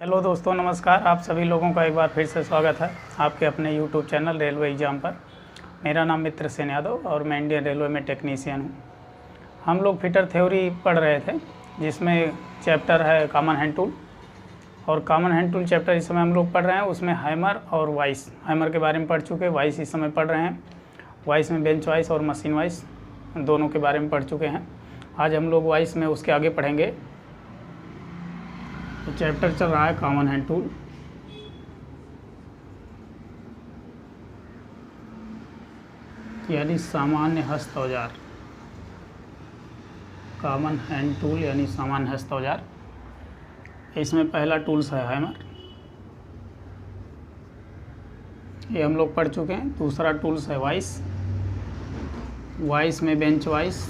Hello दोस्तों, नमस्कार। आप सभी लोगों का एक बार फिर से स्वागत है आपके अपने यूट्यूब चैनल रेलवे एग्ज़ाम पर। मेरा नाम मित्र सेन यादव और मैं इंडियन रेलवे में टेक्नीशियन हूँ। हम लोग फिटर थ्योरी पढ़ रहे थे, जिसमें चैप्टर है कॉमन हैंड टूल। और कॉमन हैंड टूल चैप्टर इस समय हम लोग पढ़ रहे हैं, उसमें हैमर और वाइस, हैमर के बारे में पढ़ चुके, वाइस इस समय पढ़ रहे हैं। वाइस में बेंच वाइस और मशीन वाइस दोनों के बारे में पढ़ चुके हैं। आज हम लोग वाइस में उसके आगे पढ़ेंगे। तो चैप्टर चल रहा है कॉमन हैंड टूल। यानी सामान्य हस्त औजार। कॉमन हैंड टूल यानी सामान्य हस्त औजार। इसमें पहला टूल्स है हैमर, ये हम लोग पढ़ चुके हैं। दूसरा टूल्स है वाइस, वाइस में bench vice,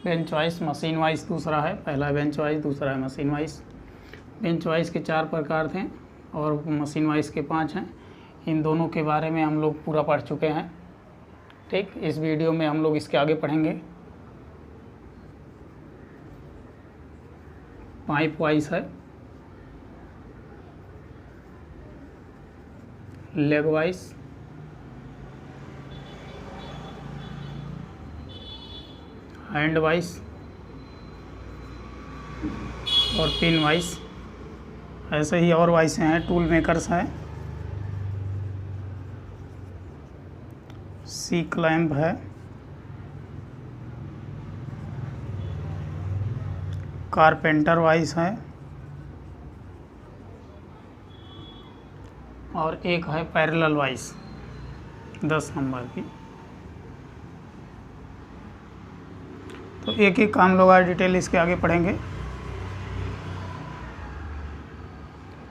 bench vice, machine vice दूसरा है। पहला बेंच वाइस, दूसरा है मशीन वाइस। बेंच वाइस के 4 प्रकार थे और मशीन वाइस के 5 हैं। इन दोनों के बारे में हम लोग पूरा पढ़ चुके हैं। ठीक, इस वीडियो में हम लोग इसके आगे पढ़ेंगे। पाइप वाइस है, लेग वाइस, हैंड वाइस और पिन वाइस। ऐसे ही और वाइस हैं, टूल मेकर्स हैं, सी क्लैंप है, कारपेंटर वाइस है और एक है पैरेलल वाइस 10 नंबर की। तो एक एक काम लोग आज डिटेल इसके आगे पढ़ेंगे।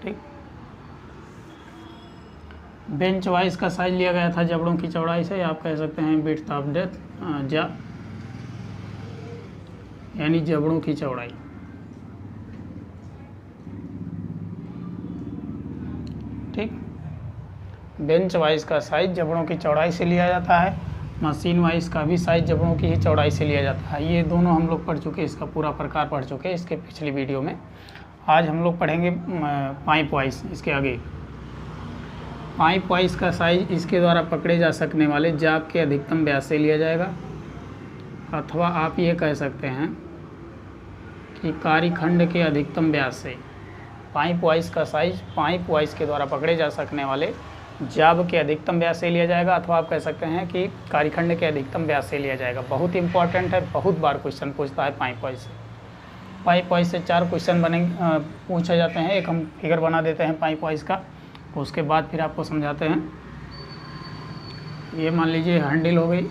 ठीक, बेंच वाइस का साइज लिया गया था जबड़ों की चौड़ाई से, आप कह सकते हैं विड्थ ऑफ डेप्थ, जा यानी जबड़ों की चौड़ाई। ठीक, बेंच वाइस का साइज जबड़ों की चौड़ाई से लिया जाता है। मशीन वाइस का भी साइज जबड़ों की ही चौड़ाई से लिया जाता है। ये दोनों हम लोग पढ़ चुके, इसका पूरा प्रकार पढ़ चुके इसके पिछली वीडियो में। आज हम लोग पढ़ेंगे पाइप वाइस। इसके आगे पाइप वाइस का साइज इसके द्वारा पकड़े जा सकने वाले जाग के अधिकतम व्यास से लिया जाएगा, अथवा आप ये कह सकते हैं कि कारीखंड के अधिकतम व्यास से। पाइप वाइस का साइज पाइप वाइस के द्वारा पकड़े जा सकने वाले जाब के अधिकतम व्यास से लिया जाएगा, अथवा आप कह सकते हैं कि कारीखंड के अधिकतम व्यास से लिया जाएगा। बहुत इंपॉर्टेंट है, बहुत बार क्वेश्चन पूछता है पाइप वाइस से। पाइप वाइस से 4 क्वेश्चन पूछे जाते हैं। एक हम फिगर बना देते हैं पाइप वाइस का, उसके बाद फिर आपको समझाते हैं। ये मान लीजिए हैंडल हो गई।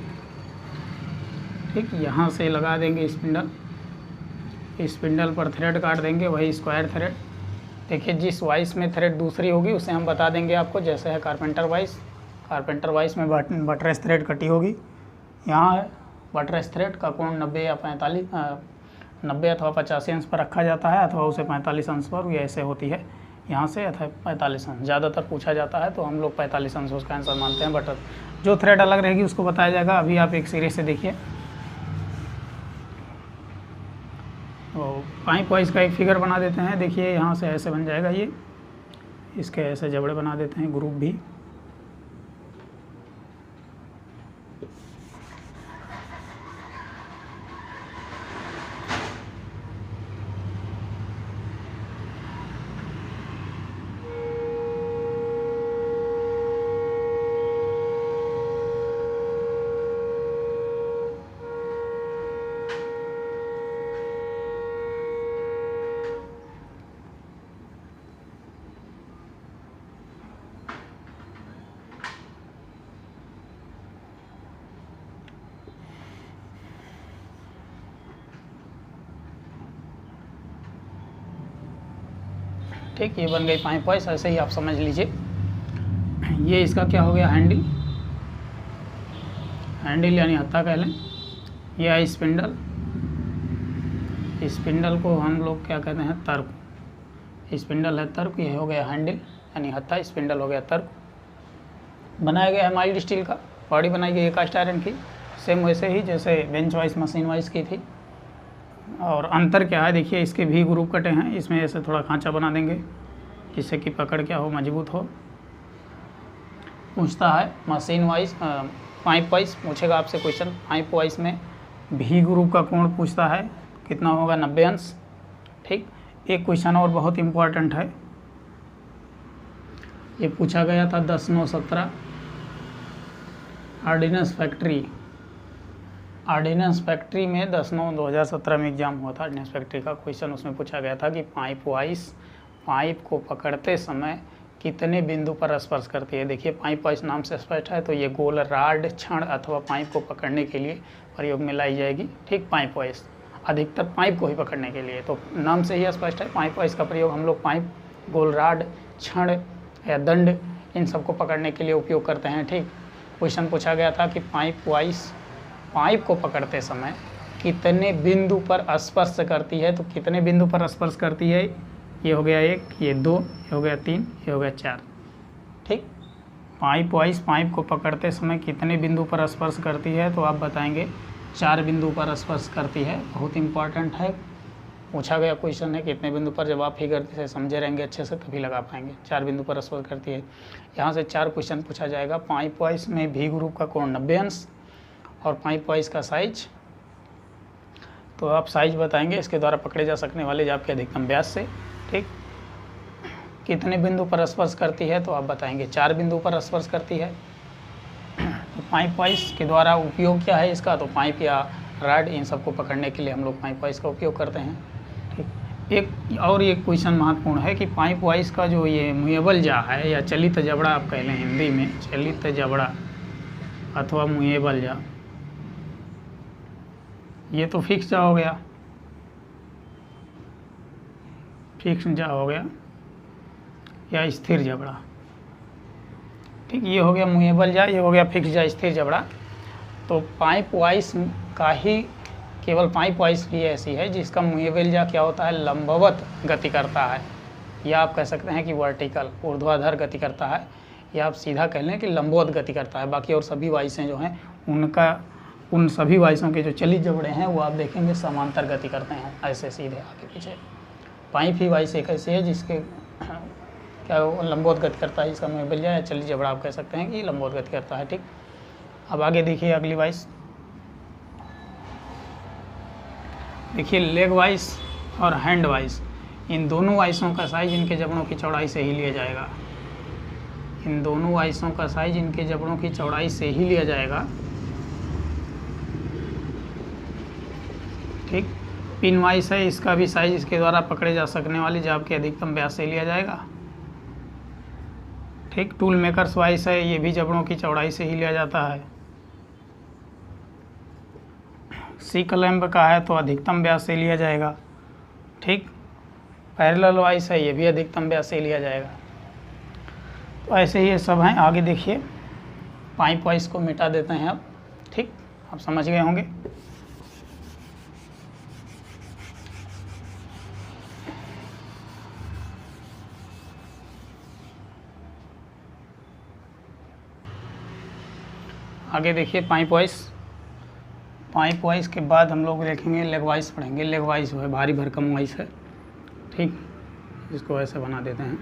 ठीक, यहाँ से लगा देंगे स्पिंडल, स्पिंडल पर थ्रेड काट देंगे, वही स्क्वायर थ्रेड। देखिए, जिस वाइस में थ्रेड दूसरी होगी उसे हम बता देंगे आपको। जैसे है कारपेंटर वाइस, कारपेंटर वाइस में बटरेस थ्रेड कटी होगी। यहाँ है बटरेस थ्रेड का कोण 90 या 45 90 अथवा 85 अंश पर रखा जाता है, अथवा उसे 45 अंश पर, ये ऐसे होती है यहाँ से, अथवा 45 अंश ज़्यादातर पूछा जाता है, तो हम लोग 45 अंश उसका आंसर मानते हैं। बटर जो थ्रेड अलग रहेगी उसको बताया जाएगा। अभी आप एक सीरीज से देखिए। तो पाइप वाइस का एक फिगर बना देते हैं। देखिए, यहाँ से ऐसे बन जाएगा, ये इसके ऐसे जबड़े बना देते हैं, ग्रुप भी। ठीक, ये बन गई पाइप वाइस। ऐसे ही आप समझ लीजिए। ये इसका क्या हो गया, हैंडल। हैंडल यानी हत्था कह लें। यह है स्पिंडल, स्पिंडल को हम लोग क्या कहते हैं, तर्क। स्पिंडल है तर्क, ये हो गया हैंडल यानी हत्था, स्पिंडल हो गया तर्क। बनाया गया है माइल्ड स्टील का, बॉडी बनाई गई है कास्ट आयरन की, सेम वैसे ही जैसे बेंच वाइज मशीन वाइज की थी। और अंतर क्या है देखिए, इसके भी ग्रुप कटे हैं, इसमें ऐसे थोड़ा खांचा बना देंगे जिससे कि पकड़ क्या हो, मजबूत हो। पूछता है मशीन वाइज पाइप वाइज पूछेगा आपसे क्वेश्चन। पाइप वाइज में भी ग्रुप का कोण पूछता है, कितना होगा 90 अंश। ठीक, एक क्वेश्चन और बहुत इम्पोर्टेंट है, ये पूछा गया था 10/9/17 आर्डिनेंस फैक्ट्री में 10/9/2017 में एग्जाम हुआ था। आर्डिनेंस फैक्ट्री का क्वेश्चन उसमें पूछा गया था कि पाइप वाइज पाइप को पकड़ते समय कितने बिंदु पर स्पर्श करती है। देखिए पाइप वाइज नाम से स्पष्ट है, तो ये गोल राड छड़ अथवा पाइप को पकड़ने के लिए प्रयोग में लाई जाएगी। ठीक, पाइप वाइज अधिकतर पाइप को ही पकड़ने के लिए, तो नाम से ही स्पष्ट है पाइप वाइज का प्रयोग हम लोग पाइप, गोल राड, छड़ या दंड इन सबको पकड़ने के लिए उपयोग करते हैं। ठीक, क्वेश्चन पूछा गया था कि पाइप वाइज पाइप को पकड़ते समय कितने बिंदु पर स्पर्श करती है, तो कितने बिंदु पर स्पर्श करती है, ये हो गया 1, ये 2, ये हो गया 3, ये हो गया 4। ठीक, पाइप वाइज पाइप को पकड़ते समय कितने बिंदु पर स्पर्श करती है, तो आप बताएंगे 4 बिंदु पर स्पर्श करती है। बहुत इंपॉर्टेंट है, पूछा गया क्वेश्चन है कितने बिंदु पर, जब आप फिगर से समझे रहेंगे अच्छे से तभी लगा पाएंगे। 4 बिंदु पर स्पर्श करती है। यहाँ से 4 क्वेश्चन पूछा जाएगा। पाइप वाइज में भी ग्रुप का कोण 90 अंश और पाइप वाइज का साइज, तो आप साइज बताएंगे इसके द्वारा पकड़े जा सकने वाले जाप के अधिकतम व्यास से। ठीक, कितने बिंदु पर स्पर्श करती है, तो आप बताएंगे 4 बिंदु पर स्पर्श करती है। तो पाइप वाइज के द्वारा उपयोग क्या है इसका, तो पाइप या रॉड इन सबको पकड़ने के लिए हम लोग पाइप वाइज का उपयोग करते हैं। ठीक, एक और ये क्वेश्चन महत्वपूर्ण है कि पाइप वाइज का जो ये मुएबल जा है या चलित जबड़ा आप कह लें हिंदी में, चलित जबड़ा अथवा मुएबल जा, ये तो फिक्स जा हो गया, फिक्स जा हो गया या स्थिर जबड़ा। ठीक, ये हो गया मूवेबल जा, ये हो गया फिक्स जा, स्थिर जबड़ा। तो पाइप वाइज का ही केवल पाइप वाइज ही ऐसी है जिसका मूवेबल जा क्या होता है, लंबवत गति करता है, या आप कह सकते हैं कि वर्टिकल ऊर्ध्वाधर गति करता है, या आप सीधा कह लें कि लंबवत गति करता है। बाकी और सभी वाइसें जो हैं उनका, उन सभी वाइसों के जो चलित जबड़े हैं वो आप देखेंगे समांतर गति करते हैं, ऐसे सीधे आगे पीछे। पाइप ही वाइस एक ऐसी है जिसके क्या वो लंबवत गति करता है, इसका मूवेबल जा या चलित जबड़ा आप कह सकते हैं कि लंबवत गति करता है। ठीक, अब आगे देखिए अगली वाइस, देखिए लेग वाइस और हैंड वाइस, इन दोनों वाइसों का साइज इनके जबड़ों की चौड़ाई से ही लिया जाएगा। इन दोनों वाइसों का साइज इनके जबड़ों की चौड़ाई से ही लिया जाएगा। ठीक, पिन वाइस है, इसका भी साइज इसके द्वारा पकड़े जा सकने वाली जाप के अधिकतम व्यास से लिया जाएगा। ठीक, टूल मेकर्स वाइस है, ये भी जबड़ों की चौड़ाई से ही लिया जाता है। सी क्लैंप का है तो अधिकतम व्यास से लिया जाएगा। ठीक, पैरेलल वाइस है, ये भी अधिकतम व्यास से लिया जाएगा। तो ऐसे ही ये सब हैं। आगे देखिए पाइप वाइस को मिटा देते हैं अब। ठीक, आप समझ गए होंगे। आगे देखिए पाइप वाइस, पाइप वाइस के बाद हम लोग देखेंगे लेग वाइस पढ़ेंगे। लेग वाइस जो है भारी भरकम वाइस है। ठीक, इसको ऐसे बना देते हैं।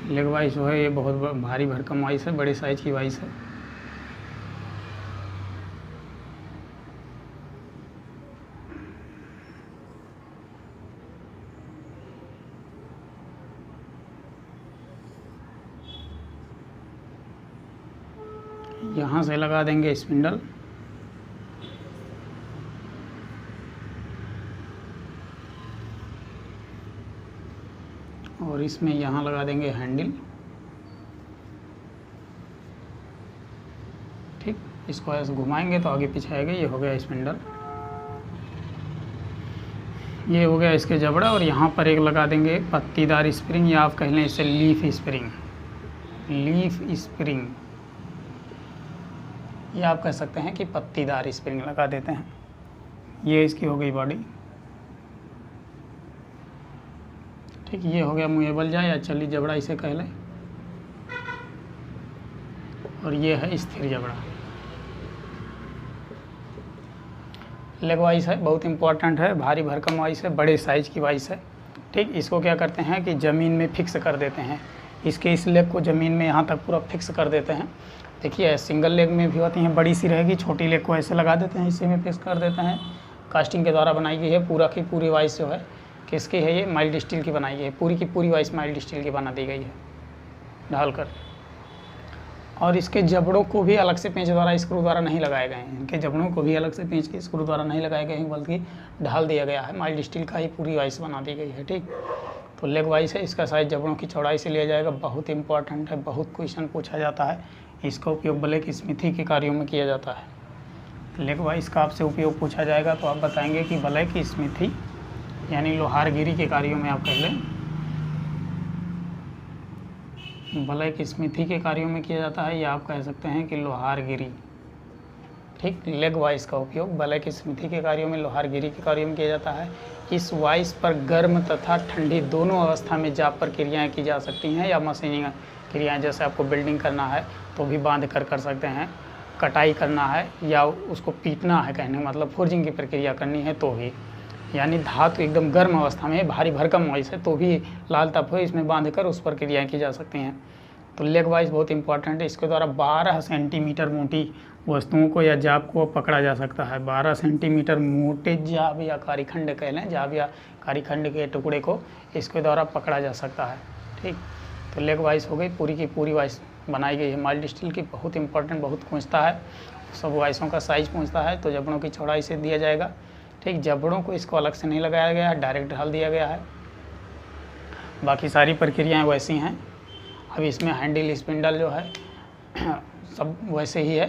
लेग वाइस जो है ये बहुत भारी भरकम वाइस है, बड़े साइज की वाइस है। यहाँ से लगा देंगे स्पिंडल, और इसमें यहाँ लगा देंगे हैंडल। ठीक, इसको ऐसे घुमाएंगे तो आगे पीछे आएगा। ये हो गया स्पिंडल, ये हो गया इसके जबड़ा, और यहाँ पर एक लगा देंगे पत्तीदार स्प्रिंग, या आप कह लें इसे लीफ स्प्रिंग। लीफ स्प्रिंग, ये आप कह सकते हैं कि पत्तीदार स्प्रिंग लगा देते हैं। ये इसकी हो गई बॉडी। ठीक, ये हो गया मूवेबल जा या चलित जबड़ा इसे कह लें, और ये है स्थिर जबड़ा। लेग वाइस है, बहुत इंपॉर्टेंट है, भारी भरकम वाइस है, बड़े साइज़ की वाइस है। ठीक, इसको क्या करते हैं कि ज़मीन में फिक्स कर देते हैं, इसके इस लेग को ज़मीन में यहाँ तक पूरा फिक्स कर देते हैं। देखिए सिंगल लेग में भी होती हैं, बड़ी सी रहेगी, छोटी लेग को ऐसे लगा देते हैं, इसी में फिक्स कर देते हैं। कास्टिंग के द्वारा बनाई गई है, पूरा की पूरी वाइस जो है किसकी है, ये माइल्ड स्टील की बनाई गई है, पूरी की पूरी वाइस माइल्ड स्टील की बना दी गई है ढालकर। और इसके जबड़ों को भी अलग से पेंच द्वारा स्क्रू द्वारा नहीं लगाए गए हैं, इनके जबड़ों को भी अलग से पेंच के स्क्रू द्वारा नहीं लगाए गए हैं, बल्कि ढाल दिया गया है, माइल्ड स्टील का ही पूरी वाइस बना दी गई है। ठीक, तो लेग वाइस है, इसका साइज जबड़ों की चौड़ाई से लिया जाएगा, बहुत इंपॉर्टेंट है, बहुत क्वेश्चन पूछा जाता है। इसका उपयोग ब्लैक स्मिथी के कार्यों में किया जाता है। लेग वाइस का आपसे उपयोग पूछा जाएगा तो आप बताएंगे कि ब्लैक स्मिथी यानी लोहारगिरी के कार्यों में आप कह लें, ब्लैक स्मिथी के कार्यों में किया जाता है, या आप कह सकते हैं कि लोहारगिरी। ठीक, लेग वाइस का उपयोग ब्लैक स्मिथी के कार्यों में, लोहारगिरी के कार्यों में किया जाता है। इस वाइस पर गर्म तथा ठंडी दोनों अवस्था में जाप पर क्रियाएं की जा सकती हैं, या मशीनिंग क्रियाएं, जैसे आपको बिल्डिंग करना है तो भी बांध कर सकते हैं, कटाई करना है या उसको पीटना है, कहने मतलब फोर्जिंग की प्रक्रिया करनी है तो भी, यानी धातु एकदम गर्म अवस्था में भारी भरकम वाइस है तो भी लाल तप हो इसमें बांध कर उस पर क्रियाएँ की जा सकती हैं। तो लेग वाइस बहुत इंपॉर्टेंट है, इसके द्वारा 12 सेंटीमीटर मोटी वस्तुओं को या जाब को पकड़ा जा सकता है। 12 सेंटीमीटर मोटे जाब या कारीखंड कह लें, जाब या कारीखंड के टुकड़े को इसके द्वारा पकड़ा जा सकता है। ठीक, तो लेग वाइस हो गई, पूरी की पूरी वाइस बनाई गई है माइल्ड स्टील की, बहुत इंपॉर्टेंट, बहुत पूछता है, सब वाइसों का साइज़ पूछता है, तो जबड़ों की चौड़ाई से दिया जाएगा। ठीक, जबड़ों को इसको अलग से नहीं लगाया गया है, डायरेक्ट ढाल दिया गया है, बाकी सारी प्रक्रियाएँ वैसी हैं। अब इसमें हैंडल स्पिंडल जो है सब वैसे ही है,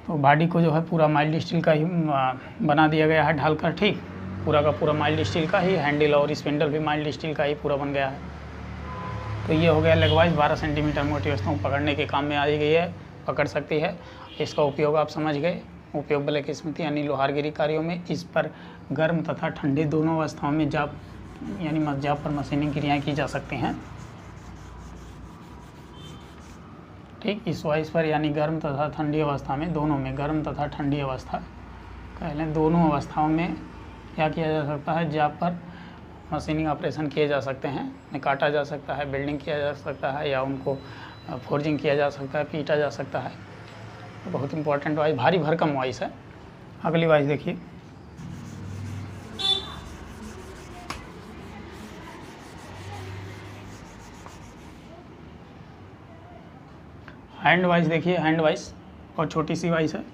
तो बॉडी को जो है पूरा माइल्ड स्टील का ही बना दिया गया है ढालकर। ठीक, पूरा का पूरा माइल्ड स्टील का ही, हैंडल और स्पिंडल भी माइल्ड स्टील का ही पूरा बन गया है। तो ये हो गया लेग वाइस, 12 सेंटीमीटर मोटी वस्तुओं को पकड़ने के काम में आई गई है, पकड़ सकती है। इसका उपयोग आप समझ गए, उपयोग ब्लैक स्मिथी यानी लोहारगिरी कार्यों में, इस पर गर्म तथा ठंडे दोनों अवस्थाओं में जाप यानी जाप पर मशीनिंग क्रियाएँ की जा सकती हैं। ठीक, इस वाइस पर यानी गर्म तथा ठंडी अवस्था में, दोनों में, गर्म तथा ठंडी अवस्था कह लें, दोनों अवस्थाओं में क्या किया जा सकता है, जाप पर मशीनिंग ऑपरेशन किए जा सकते हैं, उन्हें काटा जा सकता है, बिल्डिंग किया जा सकता है, या उनको फोर्जिंग किया जा सकता है, पीटा जा सकता है। तो बहुत इंपॉर्टेंट वाइस, भारी भरकम वाइस है। अगली वाइस देखिए, हैंड वाइस देखिए, हैंड वाइस और छोटी सी वाइस है,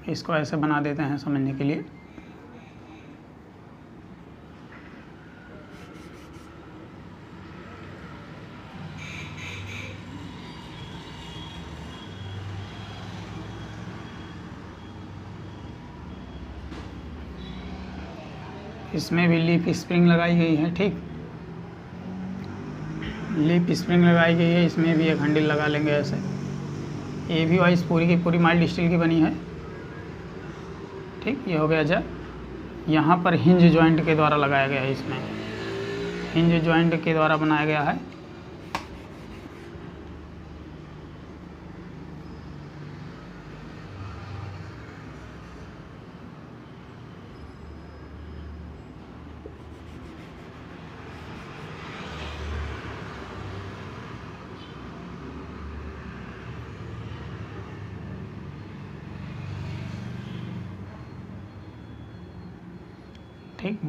इसको ऐसे बना देते हैं समझने के लिए। इसमें भी लीफ स्प्रिंग लगाई गई है। ठीक, लीफ स्प्रिंग लगाई गई है, इसमें भी एक हैंडल लगा लेंगे ऐसे। ये भी वाइस पूरी की पूरी माइल्ड स्टील की बनी है। ठीक, ये हो गया जब यहाँ पर हिंज जॉइंट के द्वारा लगाया गया है, इसमें हिंज जॉइंट के द्वारा बनाया गया है। ठीक,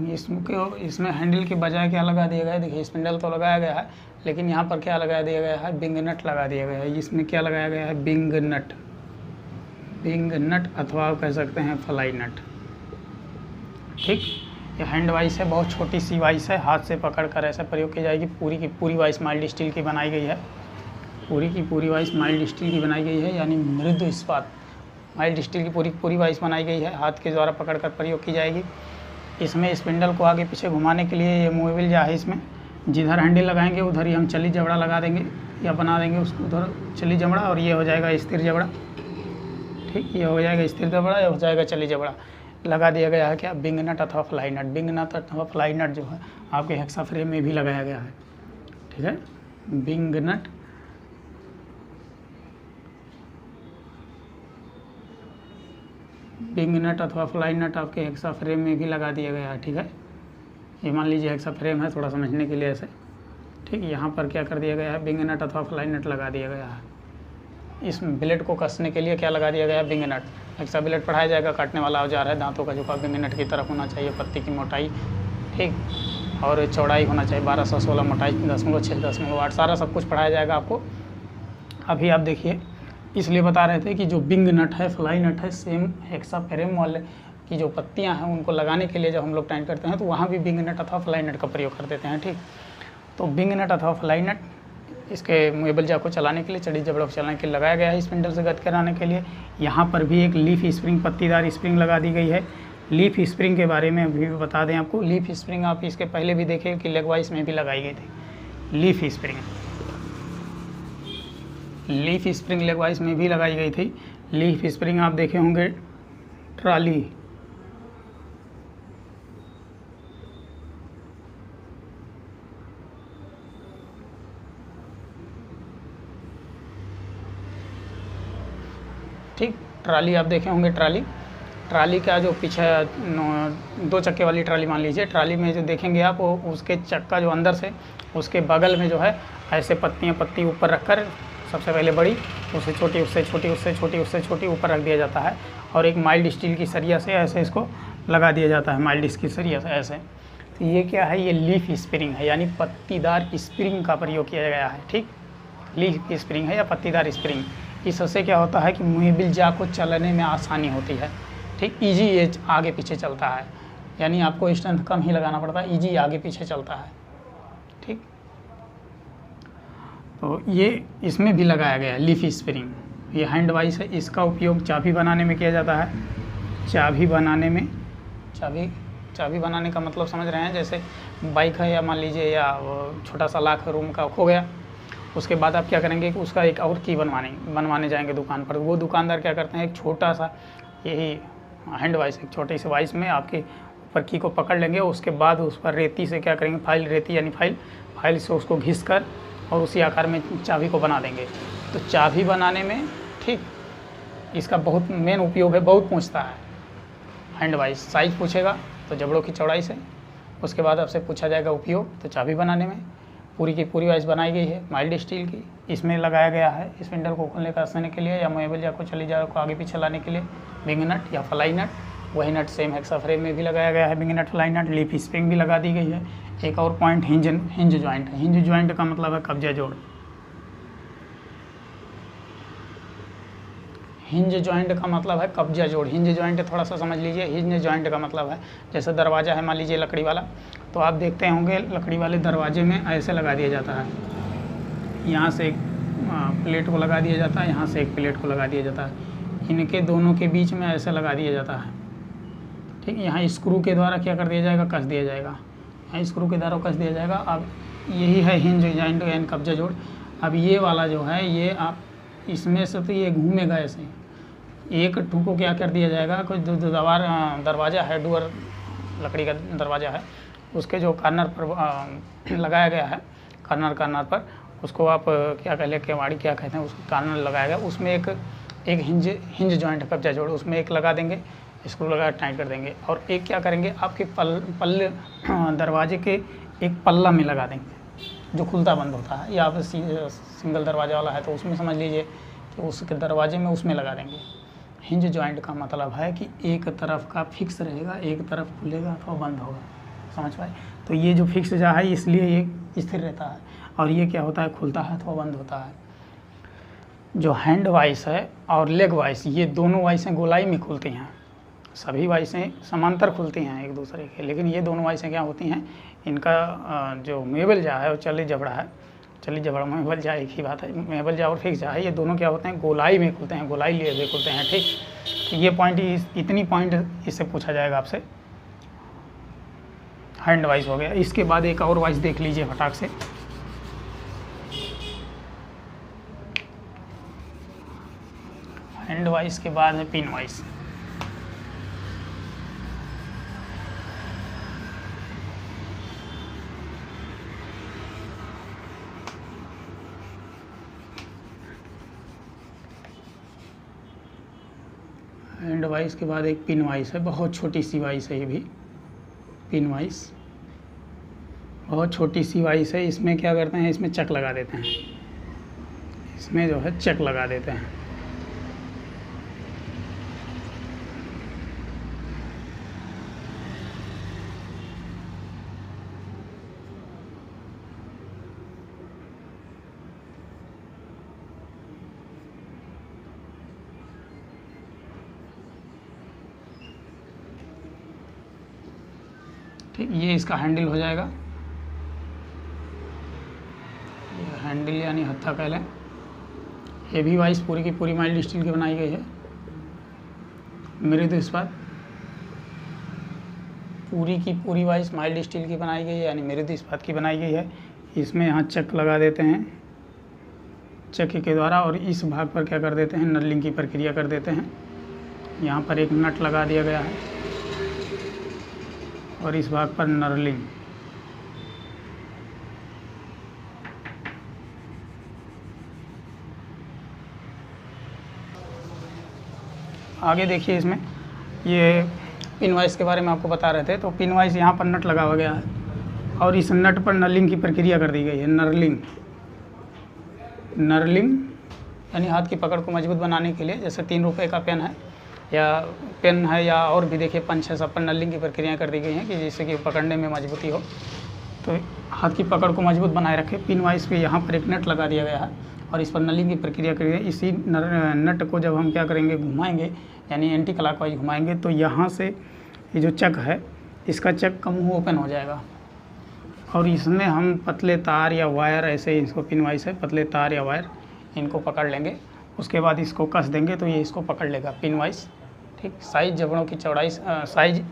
इसमें हैंडल के बजाय क्या लगा दिया गया है, देखिए स्पिंडल तो लगाया गया है, लेकिन यहाँ पर क्या लगा दिया गया है, बिंग नट लगा दिया गया है। इसमें क्या लगाया गया है, बिंग नट अथवा आप कह सकते हैं फ्लाई नट। ठीक, ये हैंड वाइस है, बहुत छोटी सी वाइस है, हाथ से पकड़ कर ऐसा प्रयोग की जाएगी। पूरी की पूरी वाइस माइल्ड स्टील की बनाई गई है, पूरी की पूरी वाइस माइल्ड स्टील की बनाई गई है, यानी मृदु इस्पात माइल्ड स्टील की पूरी पूरी वाइस बनाई गई है, हाथ के द्वारा पकड़ कर प्रयोग की जाएगी। इसमें स्पिंडल को आगे पीछे घुमाने के लिए ये मूवेबल जा है, इसमें जिधर हैंडल लगाएंगे उधर ही हम चली जबड़ा लगा देंगे या बना देंगे उसको, उधर चली जबड़ा, और ये हो जाएगा स्थिर जबड़ा। ठीक, ये हो जाएगा स्थिर जबड़ा, ये हो जाएगा चली जबड़ा। लगा दिया गया है क्या, बिंग नट अथवा फ्लाई नट। बिंग नट अथवा फ्लाई नट जो है आपके हेक्सा फ्रेम में भी लगाया गया है। ठीक है, बिंग नट बिंग नट अथवा फ्लाई नट आपके हेक्सा फ्रेम में भी लगा दिया गया है। ठीक है, ये मान लीजिए हेक्सा फ्रेम है, थोड़ा समझने के लिए ऐसे। ठीक, यहाँ पर क्या कर दिया गया है, बिंग नट अथवा फ्लाई नट लगा दिया गया है। इस ब्लेड को कसने के लिए क्या लगा दिया गया है, बिंग नट। हेक्सा ब्लेड पढ़ाया जाएगा, काटने वाला औजार है, दांतों का झुकाव बिंग नट की तरफ होना चाहिए, पत्ती की मोटाई, ठीक, और चौड़ाई होना चाहिए 1216, मोटाई 0.6, सारा सब कुछ पढ़ाया जाएगा आपको। अभी आप देखिए, इसलिए बता रहे थे कि जो बिंग नट है, फ्लाई नट है, सेम हेक्सा फ्रेम वाले की जो पत्तियां हैं उनको लगाने के लिए जब हम लोग टाइट करते हैं तो वहाँ भी बिंग नट अथवा फ्लाई नट का प्रयोग कर देते हैं। ठीक, तो बिंग नट अथवा फ्लाई नट इसके मूवेबल जार को चलाने के लिए, चड़ी जबड़ों को चलाने के लिए लगाया गया है, स्पिंडल से गति कराने के लिए। यहाँ पर भी एक लीफ स्प्रिंग, पत्तीदार स्प्रिंग लगा दी गई है। लीफ स्प्रिंग के बारे में भी बता दें आपको, लीफ स्प्रिंग आप इसके पहले भी देखे कि लेग वाइज में भी लगाई गई थी। लीफ स्प्रिंग लेग वाइज में भी लगाई गई थी। लीफ स्प्रिंग आप देखे होंगे ट्राली, ठीक, ट्राली आप देखे होंगे। ट्राली का जो पीछे 2 चक्के वाली ट्राली मान लीजिए, ट्राली में जो देखेंगे आप वो उसके चक्का जो अंदर से उसके बगल में जो है ऐसे पत्ती ऊपर रखकर, सबसे पहले बड़ी, उससे छोटी, उससे छोटी, उससे छोटी, उससे छोटी ऊपर रख दिया जाता है और एक माइल्ड स्टील की सरिया से ऐसे इसको लगा दिया जाता है, माइल्ड स्टील की सरिया से ऐसे। तो ये क्या है, ये लीफ स्प्रिंग है, यानी पत्तीदार स्प्रिंग का प्रयोग किया गया है। ठीक, लीफ स्प्रिंग है या पत्तीदार स्प्रिंग। इससे क्या होता है कि मूवेबल जार को चलाने में आसानी होती है। ठीक, ईजी ये आगे पीछे चलता है, यानी आपको स्ट्रेंथ कम ही लगाना पड़ता है, ईजी आगे पीछे चलता है। ठीक, तो ये इसमें भी लगाया गया है लीफ स्प्रिंग। ये हैंड वाइस है, इसका उपयोग चाबी बनाने में किया जाता है। चाबी बनाने में, चाबी बनाने का मतलब समझ रहे हैं, जैसे बाइक है या मान लीजिए या छोटा सा लाख रूम का खो गया, उसके बाद आप क्या करेंगे कि उसका एक और की बनवाने जाएंगे दुकान पर। वो दुकानदार क्या करते हैं, एक छोटा सा यही हैंड वाइस, एक छोटी सी वाइस में आपके ऊपर की को पकड़ लेंगे, उसके बाद उस पर रेती से क्या करेंगे, रेती यानी फाइल से उसको घिस कर और उसी आकार में चाबी को बना देंगे। तो चाबी बनाने में, ठीक, इसका बहुत मेन उपयोग है, बहुत पूछता है। हैंड वाइस साइज पूछेगा तो जबड़ों की चौड़ाई से, उसके बाद आपसे पूछा जाएगा उपयोग, तो चाबी बनाने में पूरी की पूरी वाइस बनाई गई है माइल्ड स्टील की। इसमें लगाया गया है स्पिंडल को खोलने कसने के लिए या मूवेबल जार को चली जार को आगे पीछे लाने के लिए बिंग नट या फ्लाई नट। वही नट सेम हेक्सा फ्रेम में भी लगाया गया है, बिंग नट, फ्लाई नट। लीफ स्प्रिंग भी लगा दी गई है। एक और पॉइंट हिंज जॉइंट है। हिंज जॉइंट का मतलब है कब्जा जोड़। हिंज जॉइंट का मतलब है कब्जा जोड़। हिंज जॉइंट थोड़ा सा समझ लीजिए। हिंज जॉइंट का मतलब है जैसे दरवाज़ा है मान लीजिए लकड़ी वाला, तो आप देखते होंगे लकड़ी वाले दरवाजे में ऐसे लगा दिया जाता है, यहाँ से एक प्लेट को लगा दिया जाता है, यहाँ से एक प्लेट को लगा दिया जाता है, इनके दोनों के बीच में ऐसे लगा दिया जाता है। ठीक, यहाँ स्क्रू के द्वारा क्या कर दिया जाएगा, कस दिया जाएगा, यहाँ स्क्रू के द्वारा कस दिया जाएगा। अब यही है हिंज जॉइंट यानी कब्जा जोड़। अब ये वाला जो है, ये आप इसमें से तो ये घूमेगा ऐसे, एक टू को क्या कर दिया जाएगा, कुछ दरवाज़ा है, डोर लकड़ी का दरवाज़ा है, उसके जो कॉर्नर पर लगाया गया है, कॉर्नर पर उसको आप क्या कह ले, केवाड़ी क्या कहते हैं, उसको कॉर्नर लगाया गया, उसमें एक हिंज जॉइंट कब्जा जोड़, उसमें एक लगा देंगे, स्क्रू लगा टाइट कर देंगे, और एक क्या करेंगे आपके पल्ले दरवाजे के एक पल्ला में लगा देंगे जो खुलता बंद होता है, या आप सिंगल दरवाजा वाला है तो उसमें समझ लीजिए कि उसके दरवाजे में उसमें लगा देंगे। हिंज जॉइंट का मतलब है कि एक तरफ का फिक्स रहेगा, एक तरफ खुलेगा अथवा बंद होगा, समझ पाए। तो ये जो फिक्स जा है इसलिए ये स्थिर रहता है, और ये क्या होता है, खुलता है अथवा बंद होता है। जो हैंड वाइस है और लेग वाइस, ये दोनों वाइसें गोलाई में खुलती हैं। सभी वाइसें समांतर खुलती हैं एक दूसरे के, लेकिन ये दोनों वाइसें क्या होती हैं, इनका जो मूवेबल जार है वो चली जबड़ा है, चली जबड़ा मूवेबल जार एक ही बात है, मूवेबल जार और फिक्स जार है, ये दोनों क्या होते हैं, गोलाई में खुलते हैं, गोलाई लिए हुए खुलते हैं। ठीक, तो ये पॉइंट, इतनी पॉइंट इससे पूछा जाएगा आपसे। हैंड वाइस हो गया। इसके बाद एक और वाइस देख लीजिए फटाक से। हैंड वाइस के बाद है पिन वाइस। हैंड वाइस के बाद एक पिन वाइस है, बहुत छोटी सी वाइस है ये भी, पिन वाइस बहुत छोटी सी वाइस है। इसमें क्या करते हैं, इसमें चक लगा देते हैं, इसमें जो है चक लगा देते हैं। ठीक, ये इसका हैंडल हो जाएगा, ये हैंडल यानी हत्था कह लें। ये भी वाइस पूरी की पूरी माइल्ड स्टील की बनाई गई है। मृदु इस्पात पूरी की पूरी वाइस माइल्ड स्टील की बनाई गई है, यानी मृदु इस्पात की बनाई गई है। इसमें यहाँ चक लगा देते हैं चक्की के द्वारा, और इस भाग पर क्या कर देते हैं, नलिंग की प्रक्रिया कर देते हैं। यहाँ पर एक नट लगा दिया गया है और इस भाग पर नर्लिंग। आगे देखिए, इसमें ये पिन वाइस के बारे में आपको बता रहे थे, तो पिन वाइस यहाँ पर नट लगा हुआ गया है और इस नट पर नर्लिंग की प्रक्रिया कर दी गई है। नर्लिंग यानी हाथ की पकड़ को मजबूत बनाने के लिए, जैसे 3 रुपए का पेन है या और भी देखिए 5-6 सब पर नर्लिंग की प्रक्रिया कर दी गई हैं कि जिससे कि पकड़ने में मजबूती हो, तो हाथ की पकड़ को मजबूत बनाए रखे। पिन वाइस पे यहाँ पर एक नट लगा दिया गया है और इस पर नर्लिंग की प्रक्रिया करेंगे। इसी नट को जब हम क्या करेंगे, घुमाएंगे, यानी एंटी क्लॉकवाइज घुमाएंगे, तो यहाँ से ये जो चक है, इसका चक का मुँह ओपन हो जाएगा और इसमें हम पतले तार या वायर, ऐसे इसको पिन वाइस है, पतले तार या वायर इनको पकड़ लेंगे। उसके बाद इसको कस देंगे तो ये इसको पकड़ लेगा पिन वाइस। ठीक, साइज जबड़ों की चौड़ाई, साइज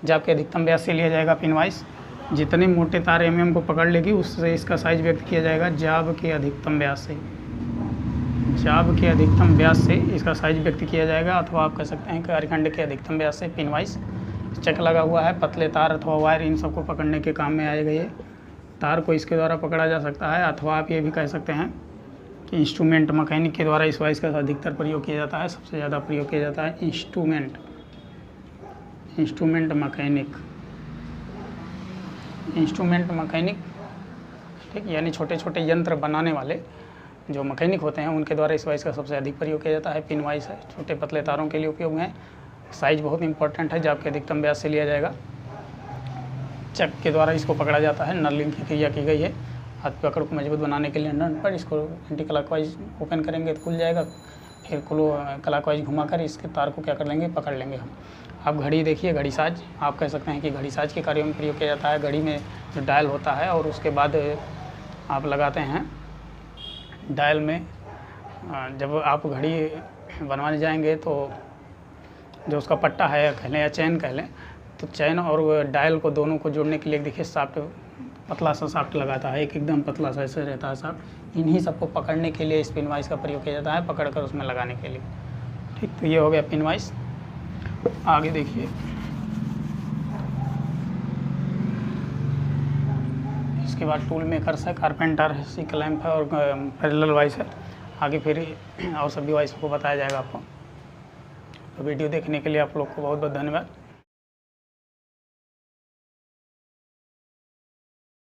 जाब के अधिकतम व्यास से लिया जाएगा पिन वाइस। जितने मोटे तार एमएम को पकड़ लेगी उससे इसका साइज व्यक्त किया जाएगा जाब के अधिकतम व्यास से। जाब के अधिकतम व्यास से इसका साइज व्यक्त किया जाएगा, अथवा आप कह सकते हैं कार्यखंड के अधिकतम व्यास से पिन वाइस। चक लगा हुआ है, पतले तार अथवा वायर इन सबको पकड़ने के काम में आएगा। ये तार को इसके द्वारा पकड़ा जा सकता है, अथवा आप ये भी कह सकते हैं कि इंस्ट्रूमेंट मैकेनिक के द्वारा इस वाइस का अधिकतर प्रयोग किया जाता है। सबसे ज़्यादा प्रयोग किया जाता है इंस्ट्रूमेंट मैकेनिक। ठीक, यानी छोटे छोटे यंत्र बनाने वाले जो मैकेनिक होते हैं उनके द्वारा इस वाइस का सबसे अधिक प्रयोग किया जाता है। पिन वाइस है, छोटे पतले तारों के लिए उपयोग में। साइज बहुत इंपॉर्टेंट है, जाब के अधिकतम व्यास से लिया जाएगा। चक के द्वारा इसको पकड़ा जाता है, नर्लिंग की क्रिया की गई है। हाथ पकड़ को मजबूत बनाने के लिए नट पर इसको एंटी क्लॉकवाइज ओपन करेंगे तो खुल जाएगा, फिर क्लॉकवाइज घुमाकर इसके तार को क्या कर लेंगे, पकड़ लेंगे हम। अब घड़ी देखिए, घड़ी साज आप कह सकते हैं कि घड़ी साज के कार्यों में प्रयोग किया जाता है। घड़ी में जो डायल होता है और उसके बाद आप लगाते हैं डायल में। जब आप घड़ी बनवाने जाएंगे तो जो उसका पट्टा है कह लें या चैन कह लें, तो चैन और डायल को दोनों को जोड़ने के लिए देखिए साफ्ट, पतला सा साफ्ट लगाता है, एक एकदम पतला सा ऐसे रहता है साफ्ट। इन्हीं सबको पकड़ने के लिए इस पिन वाइस का प्रयोग किया जाता है, पकड़कर उसमें लगाने के लिए। ठीक, तो ये हो गया पिन वाइस। आगे देखिए, इसके बाद टूल मेकर्स है, कारपेंटर है, सी क्लैंप है और पैरेलल वाइस है। आगे फिर और सभी वाइस को बताया जाएगा आपको। तो वीडियो देखने के लिए आप लोग को बहुत बहुत धन्यवाद।